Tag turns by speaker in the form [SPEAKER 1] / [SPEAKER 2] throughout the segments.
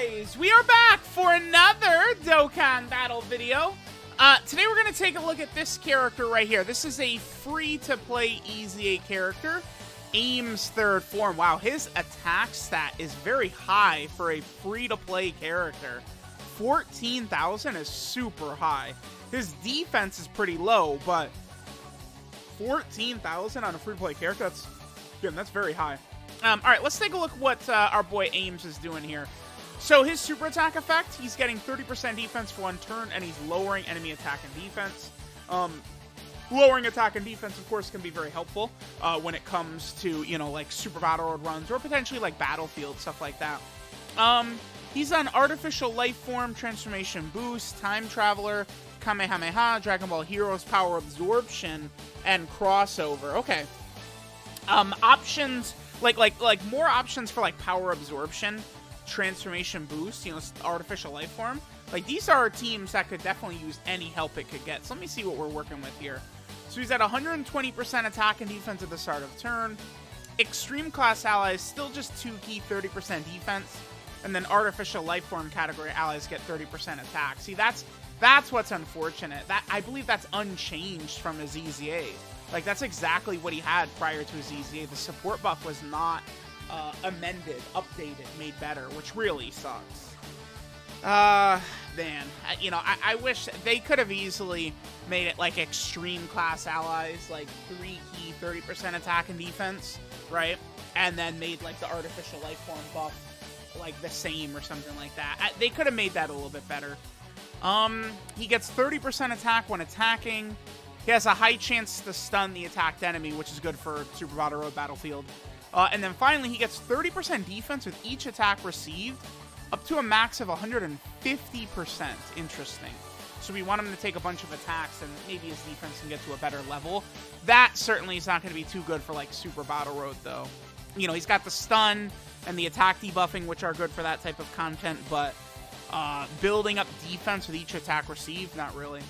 [SPEAKER 1] guys, we are back for another Dokkan battle video. Today we're going to take a look at this character right here. This is a free-to-play EZA character, AHMS third form. Wow, his attack stat is very high for a free-to-play character. 14,000 is super high. His defense is pretty low, but 14,000 on a free-to-play character, that's very high. Alright, let's take a look what our boy AHMS is doing here. So his super attack effect, he's getting 30% defense for 1 turn, and he's lowering enemy attack and defense. Lowering attack and defense, of course, can be very helpful when it comes to, you know, like Super Battle Road runs, or potentially like Battlefield, stuff like that. He's on Artificial Life Form, Transformation Boost, Time Traveler, Kamehameha, Dragon Ball Heroes, Power Absorption, and Crossover. Okay. Options, like more options for like Power Absorption, Transformation Boost, you know, Artificial Life Form. Like, these are teams that could definitely use any help it could get. So let me see what we're working with here. So he's at 120% attack and defense at the start of turn. Extreme class allies, still just 2 key, 30% defense. And then Artificial Life Form category allies get 30% attack. See, that's what's unfortunate. That, I believe that's unchanged from his EZA. Like, that's exactly what he had prior to his EZA. The support buff was not amended, updated, made better, which really sucks. Man, you know, I wish they could have easily made it like extreme class allies, like 3 key, 30% attack and defense, right? And then made like the Artificial Life Form buff like the same or something like that. They could have made that a little bit better. He gets 30% attack when attacking. He has a high chance to stun the attacked enemy, which is good for Super Battle Road Battlefield. And then finally, he gets 30% defense with each attack received, up to a max of 150%. Interesting. So we want him to take a bunch of attacks, and maybe his defense can get to a better level. That certainly is not going to be too good for, like, Super Battle Road, though. You know, he's got the stun and the attack debuffing, which are good for that type of content, but building up defense with each attack received, not really.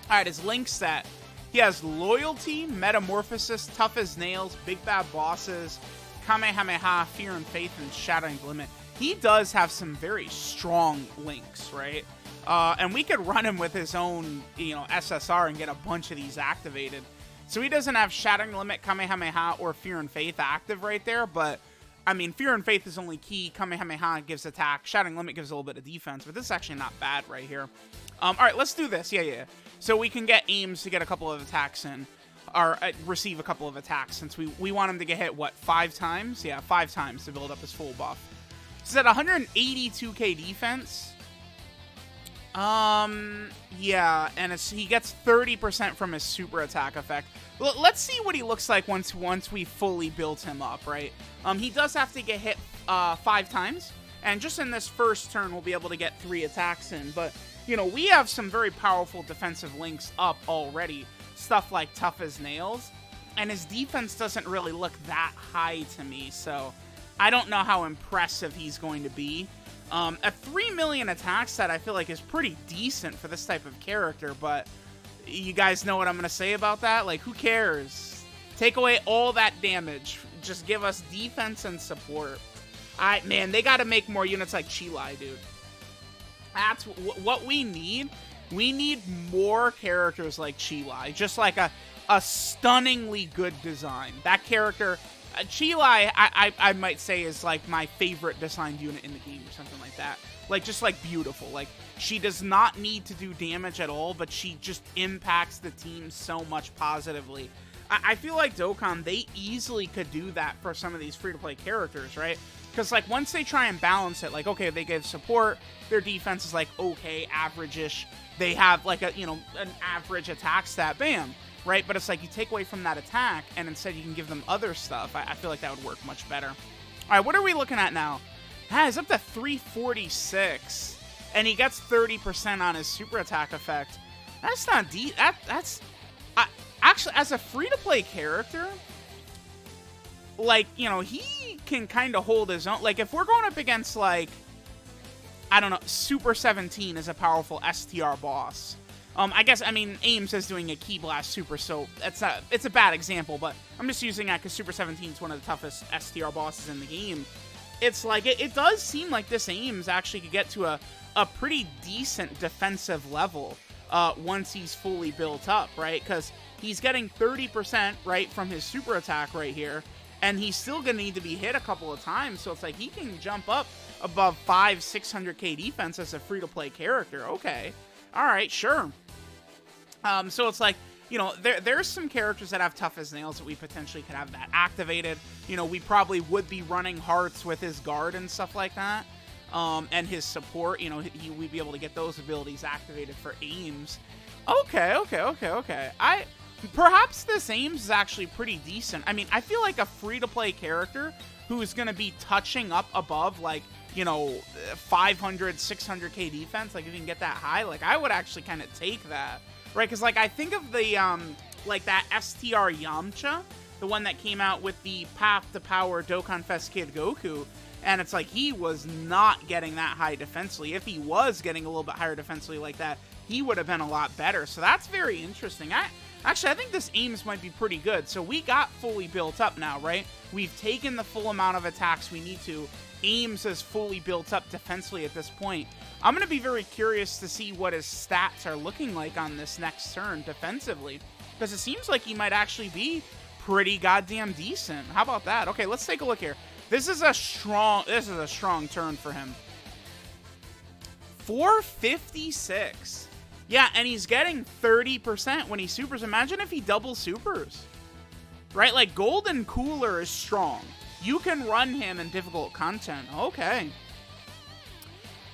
[SPEAKER 1] Alright, his link set. He has Loyalty, Metamorphosis, Tough as Nails, Big Bad Bosses, Kamehameha, Fear and Faith, and Shattering Limit. He does have some very strong links, right? And we could run him with his own, you know, SSR and get a bunch of these activated. So he doesn't have Shattering Limit, Kamehameha, or Fear and Faith active right there, but I mean, Fear and Faith is only key. Kamehameha gives attack. Shattering Limit gives a little bit of defense, but this is actually not bad right here. Alright, let's do this. Yeah. So we can get AHMS to get a couple of attacks in, or receive a couple of attacks, since we want him to get hit, what, 5 times? Yeah, 5 times to build up his full buff. So he's at 182k defense. Yeah, and he gets 30% from his super attack effect. Let's see what he looks like once we fully built him up, right? He does have to get hit 5 times, and just in this first turn, we'll be able to get 3 attacks in, but you know, we have some very powerful defensive links up already. Stuff like Tough as Nails. And his defense doesn't really look that high to me, so I don't know how impressive he's going to be. A 3 million attack set I feel like is pretty decent for this type of character, but you guys know what I'm going to say about that? Like, who cares? Take away all that damage. Just give us defense and support. Man, they got to make more units like Chilai, dude. That's what we need. We need more characters like Chilai. Just like a stunningly good design. That character, Chilai, I might say is like my favorite designed unit in the game or something like that. Like, just like beautiful. Like, she does not need to do damage at all, but she just impacts the team so much positively. I feel like Dokkan, they easily could do that for some of these free-to-play characters, right? Because, like, once they try and balance it, like, okay, they give support, their defense is, like, okay, average-ish. They have, like, an average attack stat, bam, right? But it's like, you take away from that attack, and instead you can give them other stuff. I feel like that would work much better. All right, what are we looking at now? He's up to 346, and he gets 30% on his super attack effect. That's not deep. Actually, as a free-to-play character, like, you know, he can kind of hold his own. Like, if we're going up against, like, I don't know, Super 17 is a powerful STR boss. I mean, AHMS is doing a Ki Blast Super, so it's a bad example, but I'm just using that because Super 17 is one of the toughest STR bosses in the game. it's like, it does seem like this AIMS actually could get to a pretty decent defensive level once he's fully built up, right? Because he's getting 30%, right, from his super attack right here, and he's still going to need to be hit a couple of times, so it's like he can jump up above 600k defense as a free-to-play character. Okay. All right, sure. So it's like, you know, there's some characters that have tough as nails that we potentially could have that activated. You know, we probably would be running hearts with his guard and stuff like that. And his support, you know, we'd be able to get those abilities activated for AIMS. Okay. Perhaps this AIMS is actually pretty decent. I mean, I feel like a free-to-play character who's going to be touching up above, like, you know, 500, 600k defense, like, if you can get that high, like, I would actually kind of take that, right? Because, like, I think of the, like, that STR Yamcha, the one that came out with the Path to Power Dokkan Fest Kid Goku, and it's like he was not getting that high defensively. If he was getting a little bit higher defensively like that, he would have been a lot better. So that's very interesting. Actually, I think this AIMS might be pretty good. So we got fully built up now, right? We've taken the full amount of attacks we need to. AIMS is fully built up defensively at this point. I'm going to be very curious to see what his stats are looking like on this next turn defensively, because it seems like he might actually be pretty goddamn decent. How about that? Okay, let's take a look here. This is a strong turn for him. 456. Yeah, and he's getting 30% when he supers. Imagine if he double supers. Right? Like, Golden Cooler is strong. You can run him in difficult content. Okay.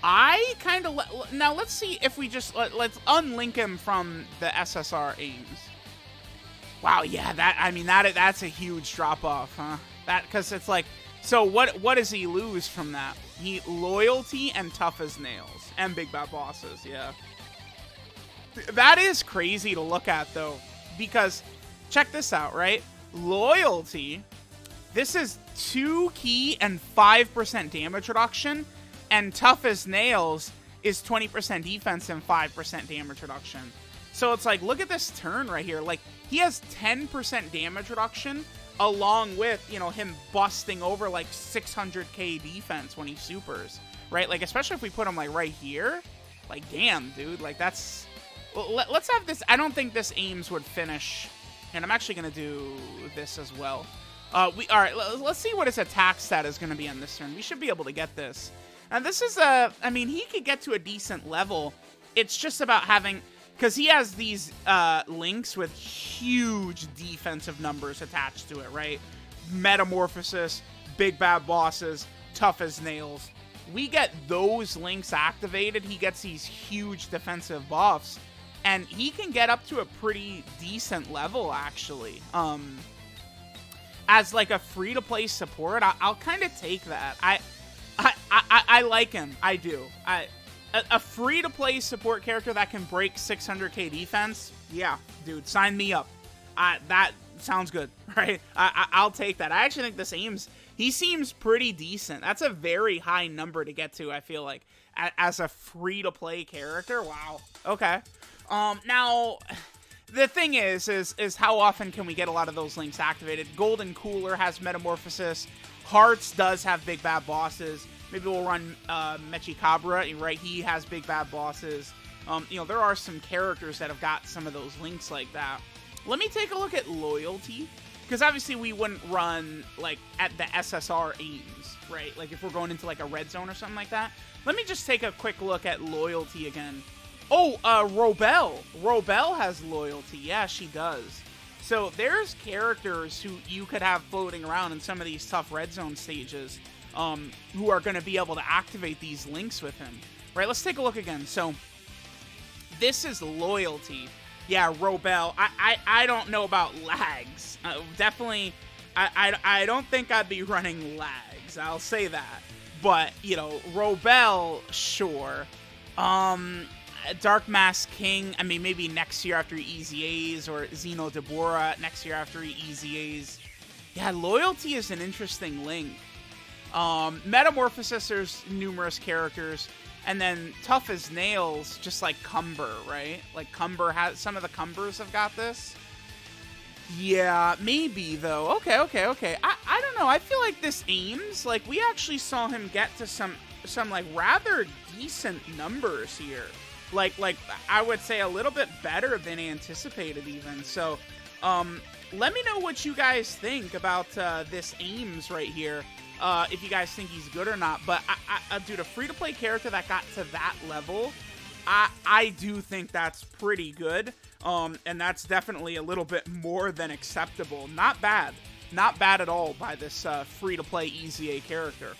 [SPEAKER 1] I kind of... Now, let's see if we just... Let's unlink him from the SSR AIMS. Wow, yeah, that's a huge drop-off, huh? Because it's like... So, what does he lose from that? Loyalty and tough as nails. And big bad bosses, yeah. That is crazy to look at, though. Because, check this out, right? Loyalty... This is 2 key and 5% damage reduction, and tough as nails is 20% defense and 5% damage reduction. So it's like, look at this turn right here. Like, he has 10% damage reduction, along with, you know, him busting over like 600k defense when he supers, right? Like, especially if we put him like right here. Like, damn, dude. Like, that's... Let's have this... I don't think this AIMS would finish, and I'm actually going to do this as well. All right, let's see what his attack stat is going to be on this turn. We should be able to get this. And this is I mean, he could get to a decent level. It's just about having, because he has these links with huge defensive numbers attached to it, right? Metamorphosis, big bad bosses, tough as nails. We get those links activated, he gets these huge defensive buffs, and he can get up to a pretty decent level, actually. As like a free-to-play support, I'll kind of take that. I like him. I do. A free-to-play support character that can break 600k defense, yeah, dude, sign me up. That sounds good, right? I'll take that. I actually think this AIMS, he seems pretty decent. That's a very high number to get to, I feel like, as a free-to-play character. Wow. Okay. Now... The thing is how often can we get a lot of those links activated? Golden Cooler has Metamorphosis. Hearts does have big bad bosses. Maybe we'll run Mechikabra, right? He has big bad bosses. You know, there are some characters that have got some of those links like that. Let me take a look at Loyalty, because obviously we wouldn't run, like, at the SSR AIMS, right? Like, if we're going into, like, a red zone or something like that. Let me just take a quick look at Loyalty again. Oh, Robel. Robel has Loyalty. Yeah, she does. So there's characters who you could have floating around in some of these tough red zone stages who are going to be able to activate these links with him. Right, let's take a look again. So this is Loyalty. Yeah, Robel. I don't know about lags. Definitely, I don't think I'd be running lags. I'll say that. But, you know, Robel, sure. Dark Mask King, I mean, maybe next year after EZAs, or Xeno Deborah next year after EZAs. Yeah, Loyalty is an interesting link. Metamorphosis, there's numerous characters. And then Tough as Nails, just like Cumber, right? Like Cumber has, some of the Cumbers have got this. Yeah, maybe though. Okay. I don't know. I feel like this AHMS, like we actually saw him get to some like rather decent numbers here. Like I would say a little bit better than anticipated even. So, let me know what you guys think about this AHMS right here. If you guys think he's good or not. But dude, a free-to-play character that got to that level, I do think that's pretty good. And that's definitely a little bit more than acceptable. Not bad. Not bad at all by this free-to-play EZA character.